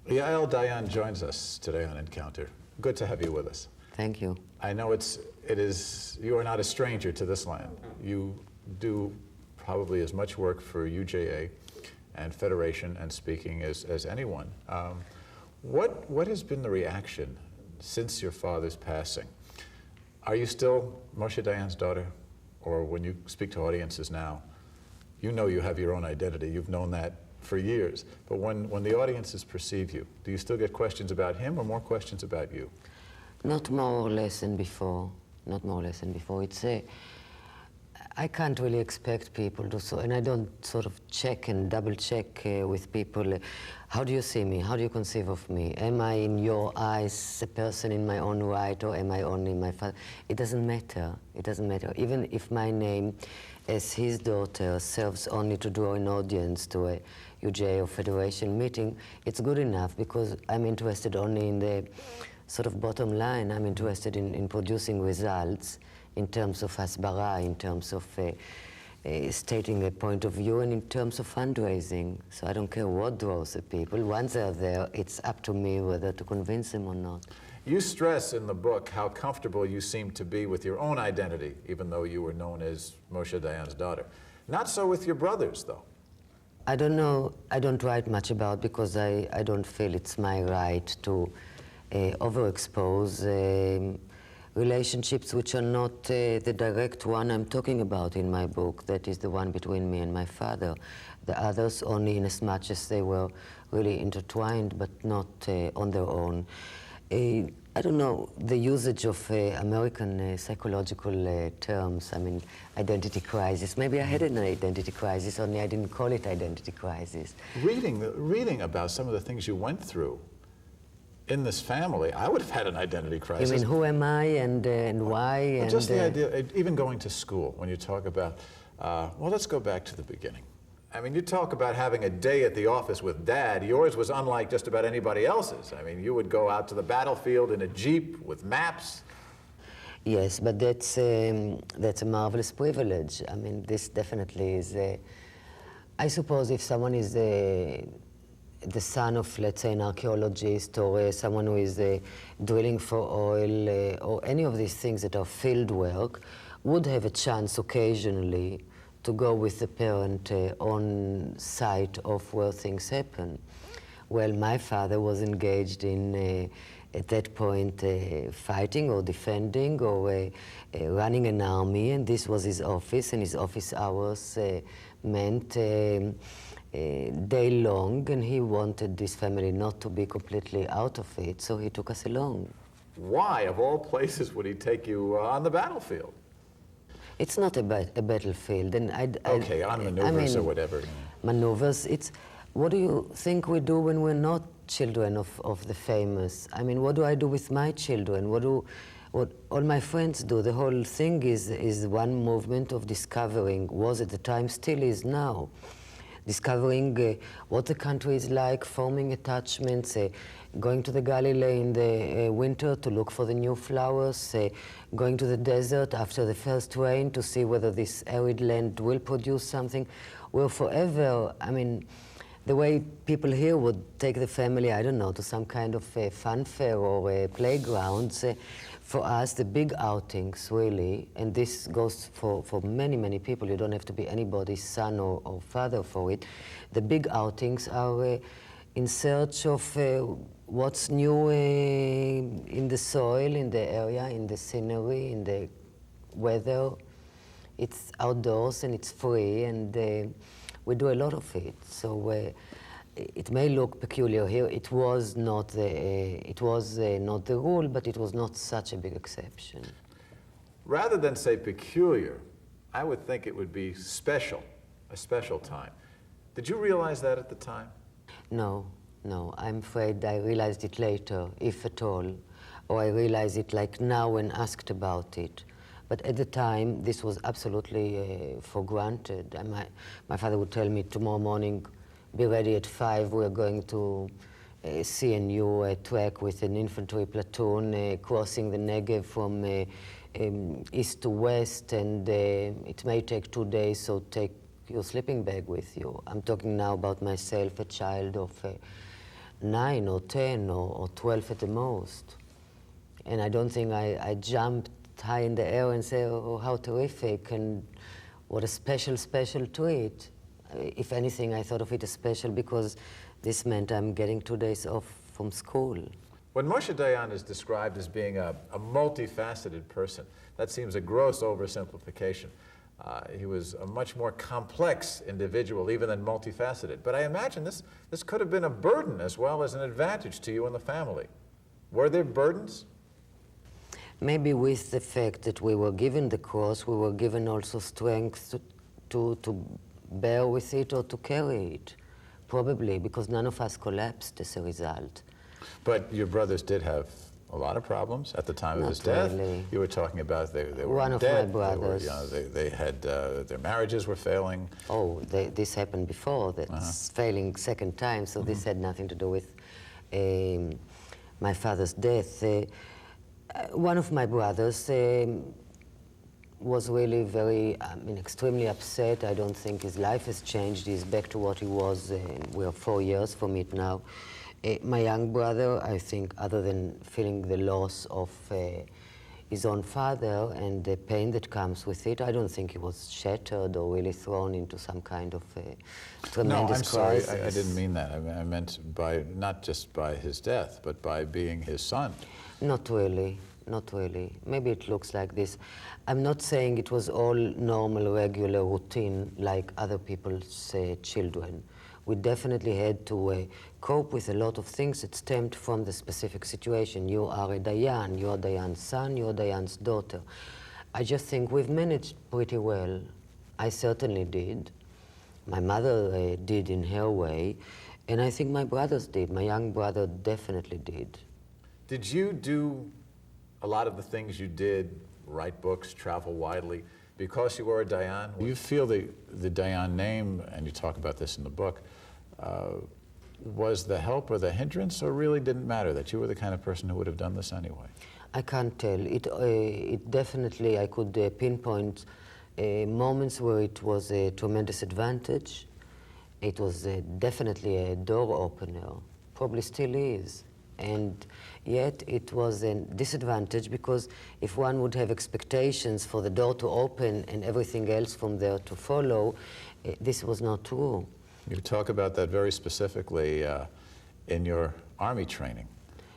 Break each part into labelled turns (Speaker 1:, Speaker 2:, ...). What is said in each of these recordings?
Speaker 1: Yahal Dayon joins us today on Encounter. Good to have you with us.
Speaker 2: Thank you.
Speaker 1: I know you are not a stranger to this land. You do probably as much work for UJA and Federation and speaking as anyone. What has been the reaction since your father's passing? Are you still Moshe Dayan's daughter? Or when you speak to audiences now, you know you have your own identity. You've known that for years. But when the audiences perceive you, do you still get questions about him or more questions about you?
Speaker 2: Not more or less than before. Not more or less than before. I can't really expect people to, and I don't sort of check and double check with people. How do you see me? How do you conceive of me? Am I in your eyes a person in my own right, or am I only my father? It doesn't matter. It doesn't matter. Even if my name as his daughter serves only to draw an audience to a UJA or Federation meeting, it's good enough, because I'm interested only in the sort of bottom line. I'm interested in producing results in terms of hasbara, in terms of stating a point of view, and in terms of fundraising. So I don't care what draws the people. Once they're there, it's up to me whether to convince them or not.
Speaker 1: You stress in the book how comfortable you seem to be with your own identity, even though you were known as Moshe Dayan's daughter. Not so with your brothers, though.
Speaker 2: I don't know. I don't write much about, because I don't feel it's my right to overexpose relationships which are not the direct one I'm talking about in my book. That is the one between me and my father. The others only in as much as they were really intertwined, but not on their own. I don't know, the usage of American psychological terms, I mean, identity crisis. Maybe I had an identity crisis, only I didn't call it identity crisis.
Speaker 1: Reading about some of the things you went through in this family, I would have had an identity crisis.
Speaker 2: You mean, who am I and why?
Speaker 1: Well,
Speaker 2: and
Speaker 1: just the idea, even going to school, when you talk about, well, let's go back to the beginning. I mean, you talk about having a day at the office with Dad. Yours was unlike just about anybody else's. I mean, you would go out to the battlefield in a Jeep with maps.
Speaker 2: Yes, but that's a marvelous privilege. I mean, this definitely is I suppose if someone is the son of, let's say, an archaeologist, or someone who is drilling for oil, or any of these things that are field work, would have a chance occasionally to go with the parent on site of where things happen. Well, my father was engaged in, at that point, fighting or defending or running an army, and this was his office, and his office hours meant day long, and he wanted this family not to be completely out of it, so he took us along.
Speaker 1: Why, of all places, would he take you on the battlefield?
Speaker 2: It's not a battlefield, and
Speaker 1: okay, on maneuvers or whatever.
Speaker 2: Maneuvers, it's, what do you think we do when we're not children of the famous? I mean, what do I do with my children? What all my friends do? The whole thing is one movement of discovering, was at the time, still is now. Discovering what the country is like, forming attachments, going to the Galilee in the winter to look for the new flowers, going to the desert after the first rain to see whether this arid land will produce something. We're forever, I mean, the way people here would take the family, I don't know, to some kind of fun fair or playgrounds. For us, the big outings, really, and this goes for many, many people, you don't have to be anybody's son or father for it, the big outings are in search of what's new in the soil, in the area, in the scenery, in the weather. It's outdoors and it's free, and we do a lot of it. So it may look peculiar here. It was not not the rule, but it was not such a big exception.
Speaker 1: Rather than say peculiar, I would think it would be special, a special time. Did you realize that at the time?
Speaker 2: No. I'm afraid I realized it later, if at all, or I realized it like now when asked about it. But at the time, this was absolutely for granted. And my father would tell me, tomorrow morning, be ready at 5, we're going to see a new track with an infantry platoon crossing the Negev from east to west, and it may take 2 days, so take your sleeping bag with you. I'm talking now about myself, a child of 9 or 10 or 12 at the most. And I don't think I jumped high in the air and say, oh, how terrific, and what a special treat. If anything, I thought of it as special because this meant I'm getting 2 days off from school.
Speaker 1: When Moshe Dayan is described as being a multifaceted person, that seems a gross oversimplification. He was a much more complex individual, even than multifaceted. But I imagine this could have been a burden as well as an advantage to you and the family. Were there burdens?
Speaker 2: Maybe with the fact that we were given the cross, we were given also strength to bear with it or to carry it. Probably, because none of us collapsed as a result.
Speaker 1: But your brothers did have a lot of problems at the time of his death.
Speaker 2: Really.
Speaker 1: You were talking about they were
Speaker 2: One
Speaker 1: in
Speaker 2: of
Speaker 1: debt.
Speaker 2: my brothers.
Speaker 1: They had their marriages were failing.
Speaker 2: Oh, this happened before. That's failing second time, so this had nothing to do with my father's death. One of my brothers was really extremely upset. I don't think his life has changed. He's back to what he was. We are 4 years from it now. My young brother, I think, other than feeling the loss of his own father and the pain that comes with it, I don't think he was shattered or really thrown into some kind of tremendous crisis.
Speaker 1: Sorry, I didn't mean that. I meant by, not just by his death, but by being his son.
Speaker 2: Not really, not really. Maybe it looks like this. I'm not saying it was all normal, regular routine like other people's children. We definitely had to cope with a lot of things that stemmed from the specific situation. You are a Dayan, you are Dayan's son, you are Dayan's daughter. I just think we've managed pretty well. I certainly did. My mother did in her way, and I think my brothers did. My young brother definitely did.
Speaker 1: Did you do a lot of the things you did, write books, travel widely, because you were a Dayan? You feel the Dayan name, and you talk about this in the book, was the help or the hindrance, or really didn't matter that you were the kind of person who would have done this anyway?
Speaker 2: I can't tell. It definitely, I could pinpoint moments where it was a tremendous advantage. It was definitely a door opener, probably still is. And yet it was a disadvantage because if one would have expectations for the door to open and everything else from there to follow, this was not true.
Speaker 1: You talk about that very specifically in your Army training,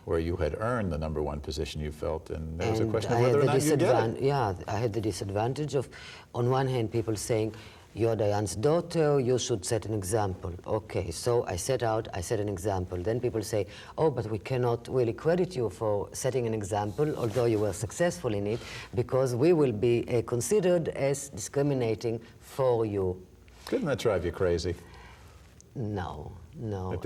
Speaker 1: where you had earned the #1 position you felt, and there was a question of whether or not you get it.
Speaker 2: Yeah, I had the disadvantage of, on one hand, people saying, you're Dayan's daughter, you should set an example. Okay, so I set an example. Then people say, oh, but we cannot really credit you for setting an example, although you were successful in it, because we will be considered as discriminating for you.
Speaker 1: Didn't that drive you crazy?
Speaker 2: No, no.
Speaker 1: You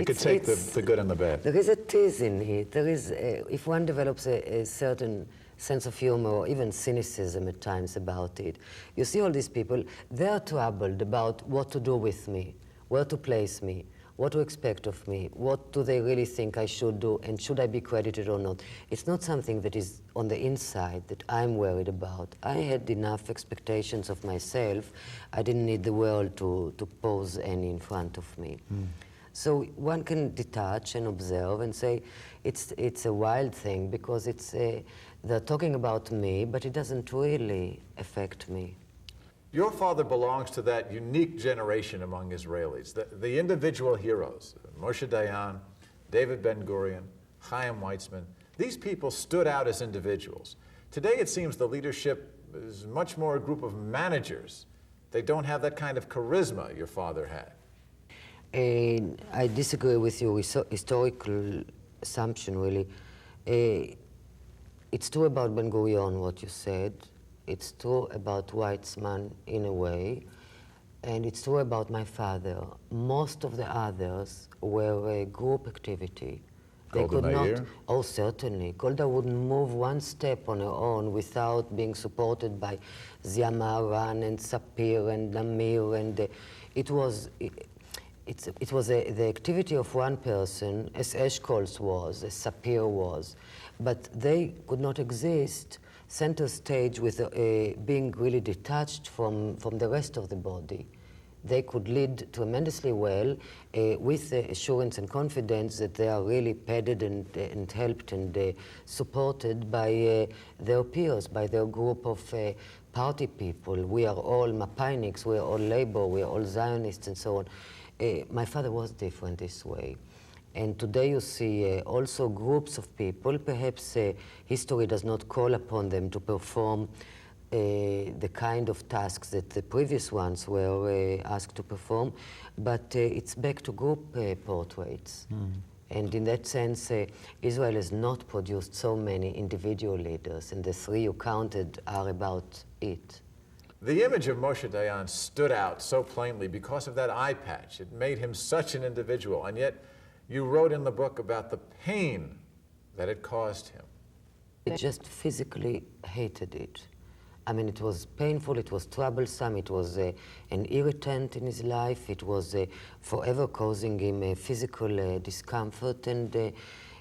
Speaker 1: could take the good and the bad.
Speaker 2: There is a tease in it. There is, if one develops a certain sense of humor or even cynicism at times about it, you see all these people, they're troubled about what to do with me, where to place me, what to expect of me, what do they really think I should do, and should I be credited or not. It's not something that is on the inside that I'm worried about. I had enough expectations of myself. I didn't need the world to pose any in front of me. So one can detach and observe and say, it's a wild thing because they're talking about me, but it doesn't really affect me.
Speaker 1: Your father belongs to that unique generation among Israelis, the individual heroes, Moshe Dayan, David Ben-Gurion, Chaim Weizmann. These people stood out as individuals. Today it seems the leadership is much more a group of managers. They don't have that kind of charisma your father had.
Speaker 2: I disagree with your historical assumption, really. It's true about Ben-Gurion, what you said. It's true about Weizmann in a way, and it's true about my father. Most of the others were a group activity. They could not. Oh, certainly. Golda wouldn't move one step on her own without being supported by Zia Maharan and Sapir and Namir, and it was the activity of one person, as Eshkol's was, as Sapir was, but they could not exist center stage with being really detached from the rest of the body. they could lead tremendously well with the assurance and confidence that they are really padded and helped and supported by their peers, by their group of party people. We are all Mapanics, we are all labor, we are all Zionists and so on. My father was different this way. And today you see also groups of people, perhaps history does not call upon them to perform the kind of tasks that the previous ones were asked to perform, but it's back to group portraits. And in that sense, Israel has not produced so many individual leaders, and the three you counted are about it.
Speaker 1: The image of Moshe Dayan stood out so plainly because of that eye patch. It made him such an individual, and yet you wrote in the book about the pain that it caused him.
Speaker 2: He just physically hated it. I mean, it was painful, it was troublesome, it was an irritant in his life, it was forever causing him physical discomfort, and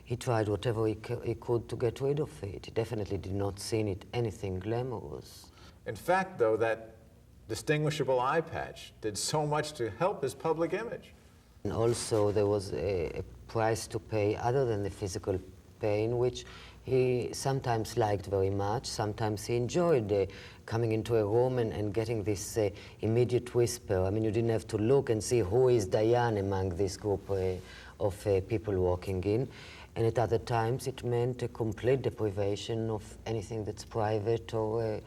Speaker 2: he tried whatever he could to get rid of it. He definitely did not see in it anything glamorous.
Speaker 1: In fact, though, that distinguishable eye patch did so much to help his public image.
Speaker 2: And also there was a price to pay other than the physical pain, which he sometimes liked very much. Sometimes he enjoyed coming into a room and getting this immediate whisper. I mean, you didn't have to look and see who is Dayan among this group of people walking in. And at other times it meant a complete deprivation of anything that's private, or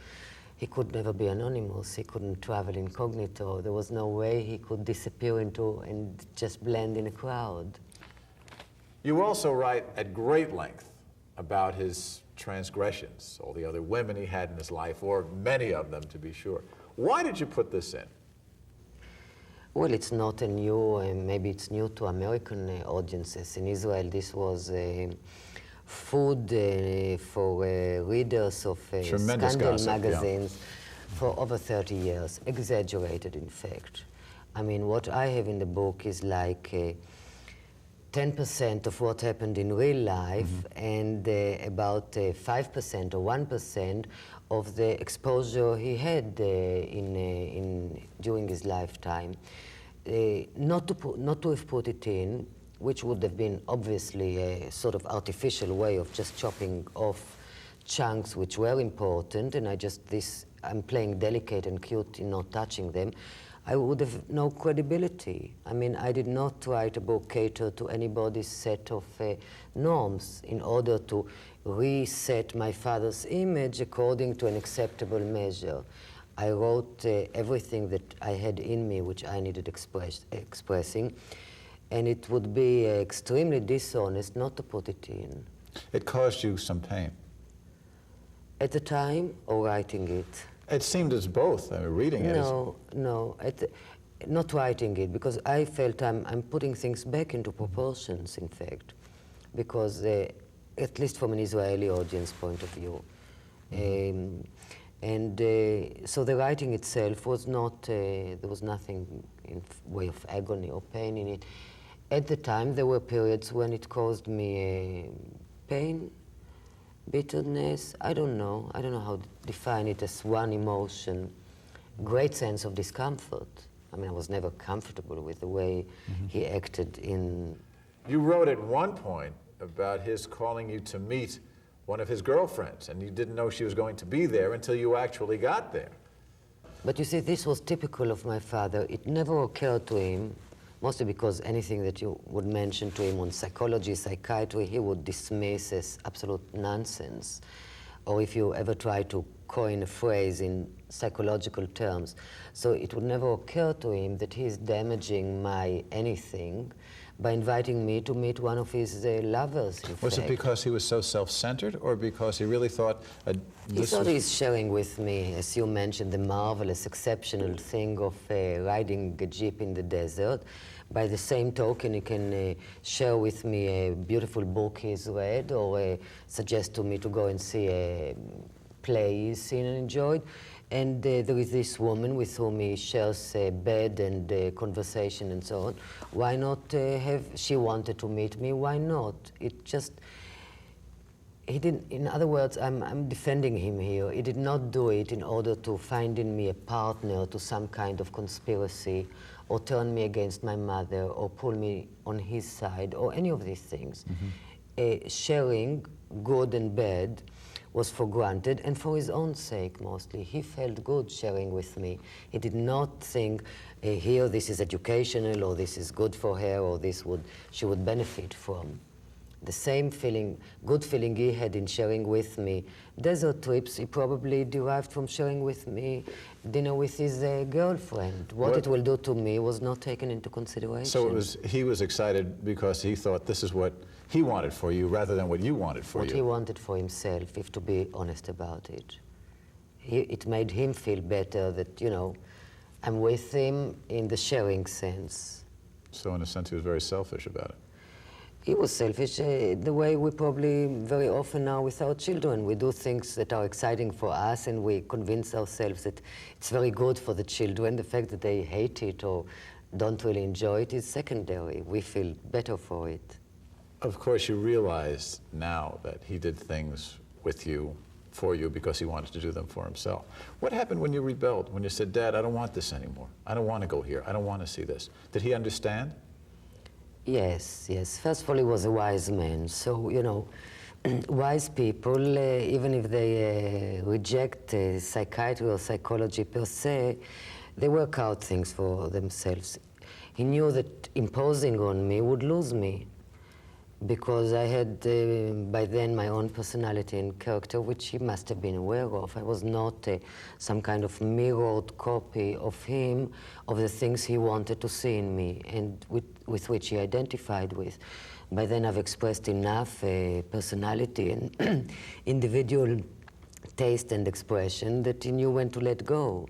Speaker 2: he could never be anonymous. He couldn't travel incognito. There was no way he could disappear into and just blend in a crowd.
Speaker 1: You also write at great length about his transgressions, all the other women he had in his life, or many of them to be sure. Why did you put this in?
Speaker 2: Well, it's not a new, maybe it's new to American audiences. In Israel, this was food for readers of scandal
Speaker 1: gossip,
Speaker 2: magazines for over 30 years, exaggerated in fact. I mean, what I have in the book is like 10% of what happened in real life, and about 5% or 1% of the exposure he had during his lifetime. Not to have put it in, which would have been obviously a sort of artificial way of just chopping off chunks which were important, and I'm playing delicate and cute in not touching them. I would have no credibility. I mean, I did not write a book catered to anybody's set of norms in order to reset my father's image according to an acceptable measure. I wrote everything that I had in me which I needed expressing, and it would be extremely dishonest not to put it in.
Speaker 1: It caused you some pain.
Speaker 2: At the time, or writing it?
Speaker 1: It seemed as both. I mean, reading it.
Speaker 2: No, not writing it, because I felt I'm putting things back into proportions, in fact, because at least from an Israeli audience point of view. So the writing itself was not, there was nothing in way of agony or pain in it. At the time, there were periods when it caused me pain, bitterness, I don't know how to define it as one emotion, great sense of discomfort. I mean, I was never comfortable with the way he acted in...
Speaker 1: You wrote at one point about his calling you to meet one of his girlfriends, and you didn't know she was going to be there until you actually got there.
Speaker 2: But you see, this was typical of my father. It never occurred to him, mostly because anything that you would mention to him on psychology, psychiatry, he would dismiss as absolute nonsense. Or if you ever try to coin a phrase in psychological terms. So it would never occur to him that he is damaging my anything by inviting me to meet one of his lovers, in
Speaker 1: Was
Speaker 2: fact.
Speaker 1: it because he was so self-centered, or because he really thought
Speaker 2: He thought he's sharing with me, as you mentioned, the marvelous, exceptional thing of riding a jeep in the desert. By the same token, he can share with me a beautiful book he's read, or suggest to me to go and see a play he's seen and enjoyed. And there is this woman with whom he shares bed and conversation and so on. Why not she wanted to meet me, why not? He didn't, in other words, I'm defending him here. He did not do it in order to find in me a partner to some kind of conspiracy or turn me against my mother or pull me on his side or any of these things. Sharing, good and bad, was for granted and for his own sake mostly. He felt good sharing with me. He did not think, here this is educational or this is good for her or she would benefit from. The same feeling, good feeling he had in sharing with me desert trips, he probably derived from sharing with me dinner with his girlfriend. What it will do to me was not taken into consideration.
Speaker 1: So he was excited because he thought this is what he wanted for you rather than what you wanted for you.
Speaker 2: What he wanted for himself, if to be honest about it. It made him feel better that, you know, I'm with him in the sharing sense.
Speaker 1: So in a sense he was very selfish about it.
Speaker 2: He was selfish the way we probably very often are with our children. We do things that are exciting for us and we convince ourselves that it's very good for the children. The fact that they hate it or don't really enjoy it is secondary. We feel better for it.
Speaker 1: Of course you realize now that he did things with you, for you, because he wanted to do them for himself. What happened when you rebelled, when you said, Dad, I don't want this anymore. I don't want to go here. I don't want to see this. Did he understand?
Speaker 2: Yes, yes. First of all, he was a wise man. So, you know, wise people, even if they reject psychiatry or psychology per se, they work out things for themselves. He knew that imposing on me would lose me because I had, by then, my own personality and character, which he must have been aware of. I was not some kind of mirrored copy of him, of the things he wanted to see in me, and with which he identified with. By then, I've expressed enough personality and individual taste and expression that he knew when to let go.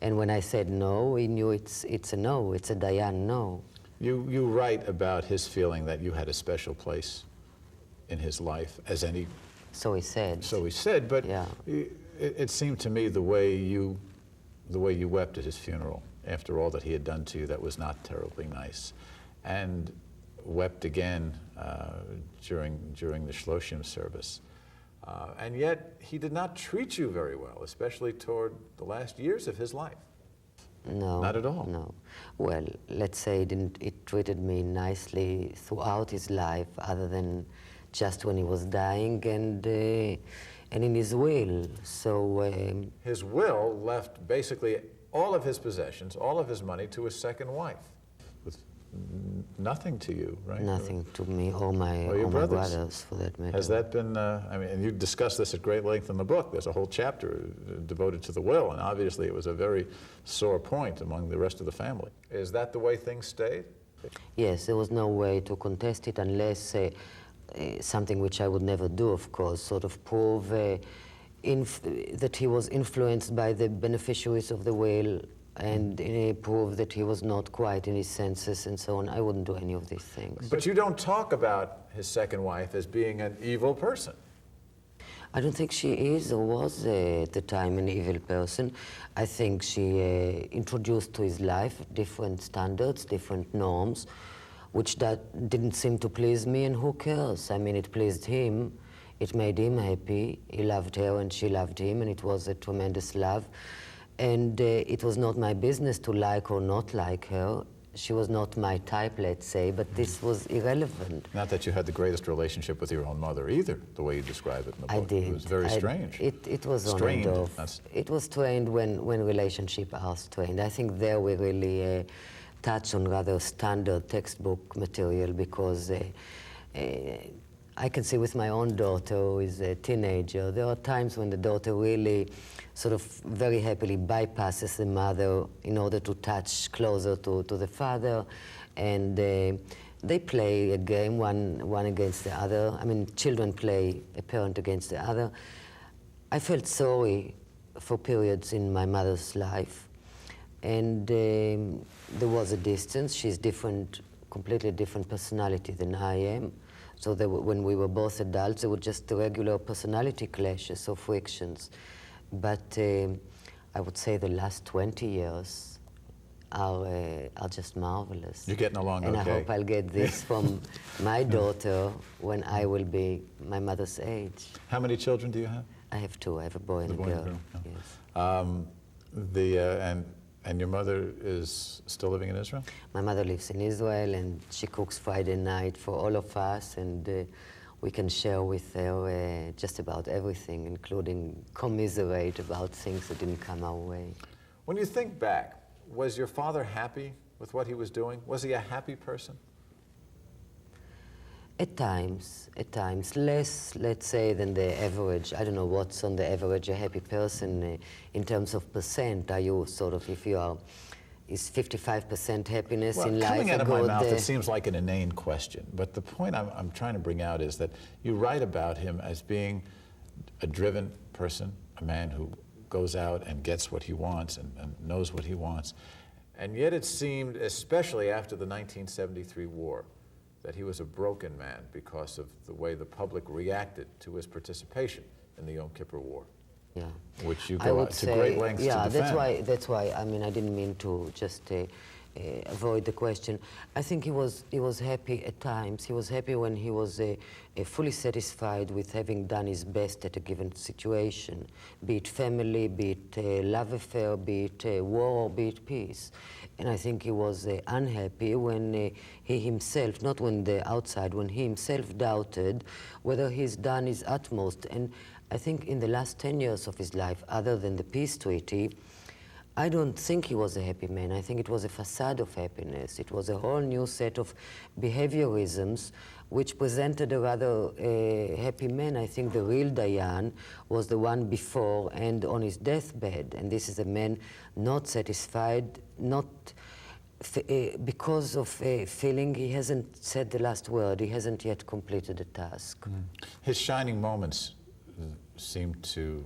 Speaker 2: And when I said no, he knew it's a no, it's a Dayon no.
Speaker 1: You write about his feeling that you had a special place in his life, as any...
Speaker 2: So he said.
Speaker 1: So he said, but
Speaker 2: yeah.
Speaker 1: It seemed to me the way you wept at his funeral, after all that he had done to you that was not terribly nice, and wept again during the Shloshim service. And yet, he did not treat you very well, especially toward the last years of his life.
Speaker 2: No.
Speaker 1: Not at all?
Speaker 2: No. Well, let's say it treated me nicely throughout his life, other than just when he was dying and in his will. So...
Speaker 1: his will left basically all of his possessions, all of his money to his second wife, with nothing to you, right?
Speaker 2: Nothing to me or my brothers, for that matter.
Speaker 1: Has that been, I mean, and you discuss this at great length in the book. There's a whole chapter devoted to the will, and obviously it was a very sore point among the rest of the family. Is that the way things stayed?
Speaker 2: Yes, there was no way to contest it unless something which I would never do, of course, sort of prove that he was influenced by the beneficiaries of the will and prove that he was not quite in his senses and so on. I wouldn't do any of these things.
Speaker 1: But you don't talk about his second wife as being an evil person.
Speaker 2: I don't think she is or was at the time an evil person. I think she introduced to his life different standards, different norms, which that didn't seem to please me, and who cares? I mean, it pleased him. It made him happy. He loved her and she loved him, and it was a tremendous love. And it was not my business to like or not like her. She was not my type, let's say, but this was irrelevant.
Speaker 1: Not that you had the greatest relationship with your own mother either, the way you describe it in the book.
Speaker 2: I did.
Speaker 1: It was very strange.
Speaker 2: It was
Speaker 1: strained.
Speaker 2: On and off. It was strained when relationships are strained. I think there we really touch on rather standard textbook material, because I can see with my own daughter, who is a teenager, there are times when the daughter really sort of very happily bypasses the mother in order to touch closer to the father, and they play a game, one against the other. I mean, children play a parent against the other. I felt sorry for periods in my mother's life, and there was a distance. She's different, completely different personality than I am. So when we were both adults, there were just regular personality clashes or frictions. But I would say the last 20 years, are just marvelous.
Speaker 1: You're getting along
Speaker 2: and
Speaker 1: okay.
Speaker 2: I hope I'll get this from my daughter when I will be my mother's age.
Speaker 1: How many children do you have?
Speaker 2: I have two. I have a boy and a
Speaker 1: boy and a
Speaker 2: girl.
Speaker 1: girl,
Speaker 2: Yes.
Speaker 1: And your mother is still living in Israel?
Speaker 2: My mother lives in Israel, and she cooks Friday night for all of us, and we can share with her just about everything, including commiserate about things that didn't come our way.
Speaker 1: When you think back, was your father happy with what he was doing? Was he a happy person?
Speaker 2: At times, less, let's say, than the average. I don't know what's on the average a happy person in terms of percent. Are you sort of, if you are, is 55% happiness in life?
Speaker 1: Coming out of my mouth, it seems like an inane question, but the point I'm trying to bring out is that you write about him as being a driven person, a man who goes out and gets what he wants and knows what he wants. And yet it seemed, especially after the 1973 war, that he was a broken man because of the way the public reacted to his participation in the Yom Kippur War.
Speaker 2: Yeah.
Speaker 1: Which you go to great lengths to defend.
Speaker 2: Yeah, that's why, I mean, I didn't mean to just avoid the question. I think he was happy at times. He was happy when he was fully satisfied with having done his best at a given situation, be it family, be it love affair, be it war, be it peace. And I think he was unhappy when he himself, not when the outside, when he himself doubted whether he's done his utmost. And I think in the last 10 years of his life, other than the peace treaty, I don't think he was a happy man. I think it was a facade of happiness. It was a whole new set of behaviorisms which presented a rather happy man. I think the real Dayan was the one before and on his deathbed. And this is a man not satisfied, not because of feeling he hasn't said the last word. He hasn't yet completed the task.
Speaker 1: His shining moments seem to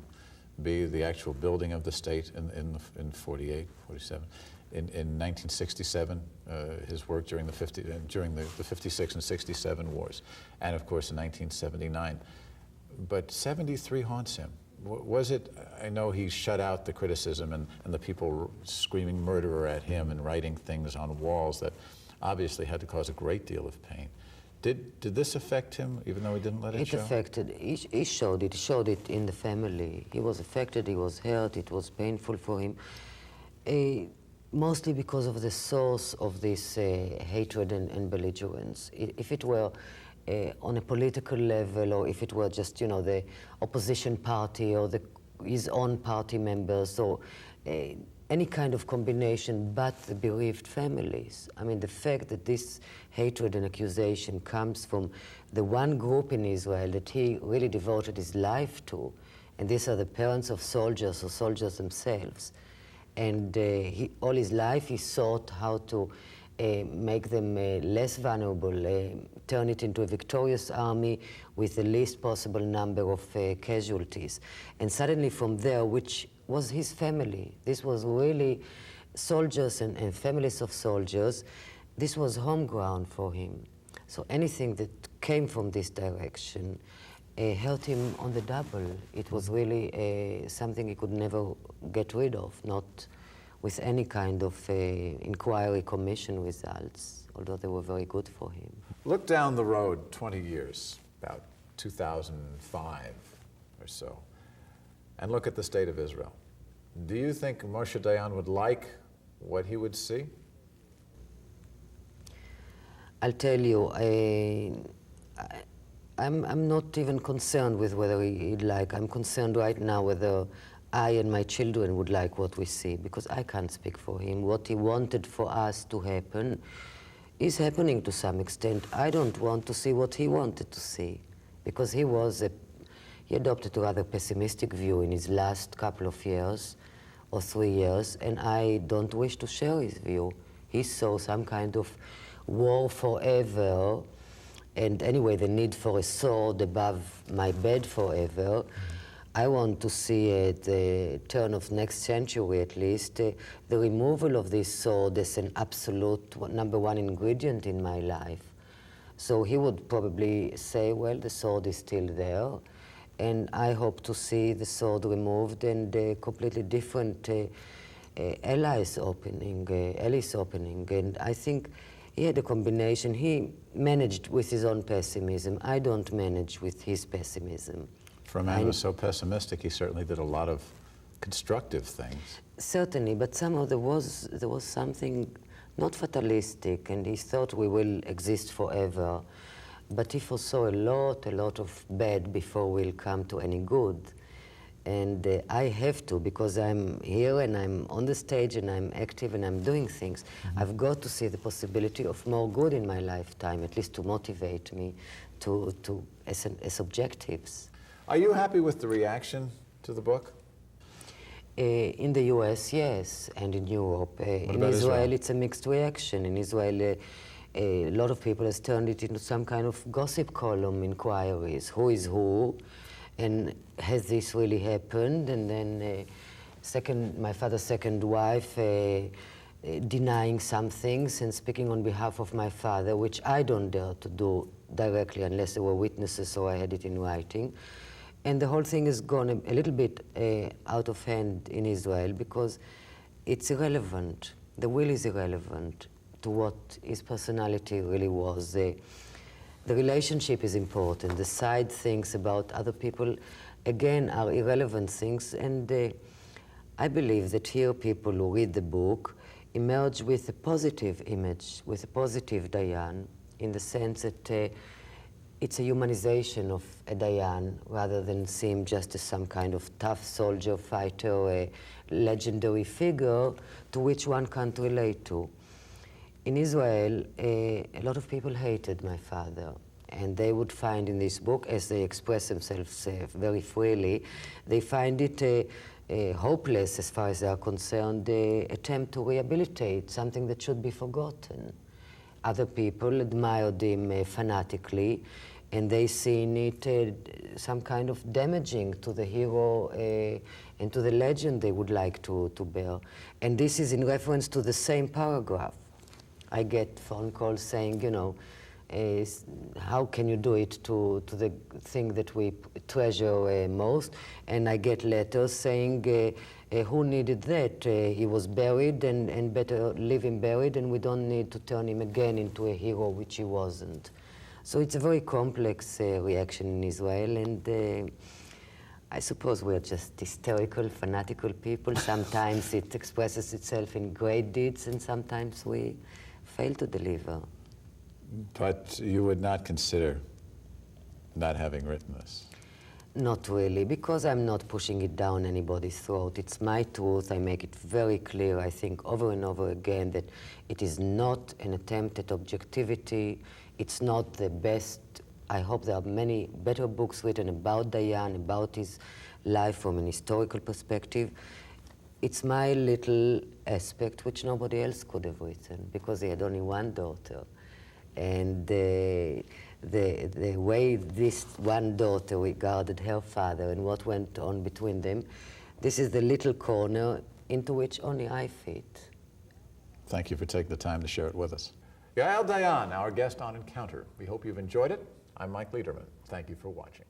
Speaker 1: be the actual building of the state in 48, 47. In 1967, his work during the 56 and 67 wars, and of course in 1979. But 73 haunts him. Was it, I know he shut out the criticism and the people screaming murderer at him and writing things on walls that obviously had to cause a great deal of pain. Did this affect him, even though he didn't let it show?
Speaker 2: It affected. He showed it. He showed it in the family. He was affected. He was hurt. It was painful for him, mostly because of the source of this hatred and belligerence. If it were on a political level, or if it were just, you know, the opposition party or his own party members, or any kind of combination but the bereaved families. I mean, the fact that this hatred and accusation comes from the one group in Israel that he really devoted his life to, and these are the parents of soldiers or soldiers themselves. And all his life he sought how to make them less vulnerable, turn it into a victorious army with the least possible number of casualties. And suddenly from there, which was his family, this was really soldiers and families of soldiers, this was home ground for him. So anything that came from this direction hurt him on the double. It was really something he could never get rid of, not with any kind of inquiry commission results, although they were very good for him.
Speaker 1: Look down the road 20 years, about 2005 or so, and look at the state of Israel. Do you think Moshe Dayan would like what he would see?
Speaker 2: I'll tell you, I'm not even concerned with whether he'd like. I'm concerned right now whether I and my children would like what we see, because I can't speak for him. What he wanted for us to happen is happening to some extent. I don't want to see what he wanted to see, because he adopted a rather pessimistic view in his last couple of years or 3 years, and I don't wish to share his view. He saw some kind of war forever, and anyway, the need for a sword above my bed forever. I want to see at the turn of next century at least, the removal of this sword as an absolute #1 ingredient in my life. So he would probably say, well, the sword is still there, and I hope to see the sword removed and a completely different Alice opening, and I think he had a combination. He managed with his own pessimism. I don't manage with his pessimism.
Speaker 1: For a man who was so pessimistic, he certainly did a lot of constructive things.
Speaker 2: Certainly, but somehow there was something not fatalistic, and he thought we will exist forever. But he foresaw a lot of bad before we'll come to any good. And I have to, because I'm here and I'm on the stage and I'm active and I'm doing things. I've got to see the possibility of more good in my lifetime, at least to motivate me as objectives.
Speaker 1: Are you happy with the reaction to the book?
Speaker 2: In the US, yes, and in Europe. In
Speaker 1: Israel,
Speaker 2: it's a mixed reaction. In Israel, a lot of people has turned it into some kind of gossip column inquiries. Who is who? And has this really happened? And then my father's second wife denying some things and speaking on behalf of my father, which I don't dare to do directly unless there were witnesses, so I had it in writing. And the whole thing has gone a little bit out of hand in Israel because it's irrelevant. The will is irrelevant to what his personality really was. The relationship is important. The side things about other people, again, are irrelevant things. And I believe that here people who read the book emerge with a positive image, with a positive Dayan, in the sense that it's a humanization of a Dayan rather than seem just as some kind of tough soldier, fighter, a legendary figure to which one can't relate to. In Israel, a lot of people hated my father, and they would find in this book, as they express themselves very freely, they find it hopeless as far as they are concerned, the attempt to rehabilitate something that should be forgotten. Other people admired him fanatically, and they see in it some kind of damaging to the hero and to the legend they would like to bear. And this is in reference to the same paragraph. I get phone calls saying, you know, how can you do it to the thing that we treasure most? And I get letters saying, who needed that? He was buried and better leave him buried, and we don't need to turn him again into a hero, which he wasn't. So it's a very complex reaction in Israel, and I suppose we're just hysterical, fanatical people. Sometimes it expresses itself in great deeds, and sometimes we fail to deliver.
Speaker 1: But you would not consider not having written this?
Speaker 2: Not really, because I'm not pushing it down anybody's throat. It's my truth. I make it very clear, I think, over and over again, that it is not an attempt at objectivity. It's not the best. I hope there are many better books written about Dayan, about his life from an historical perspective. It's my little aspect, which nobody else could have written, because he had only one daughter. And the way this one daughter regarded her father and what went on between them, this is the little corner into which only I fit.
Speaker 1: Thank you for taking the time to share it with us. Yahal Dayon, our guest on Encounter. We hope you've enjoyed it. I'm Mike Leiderman. Thank you for watching.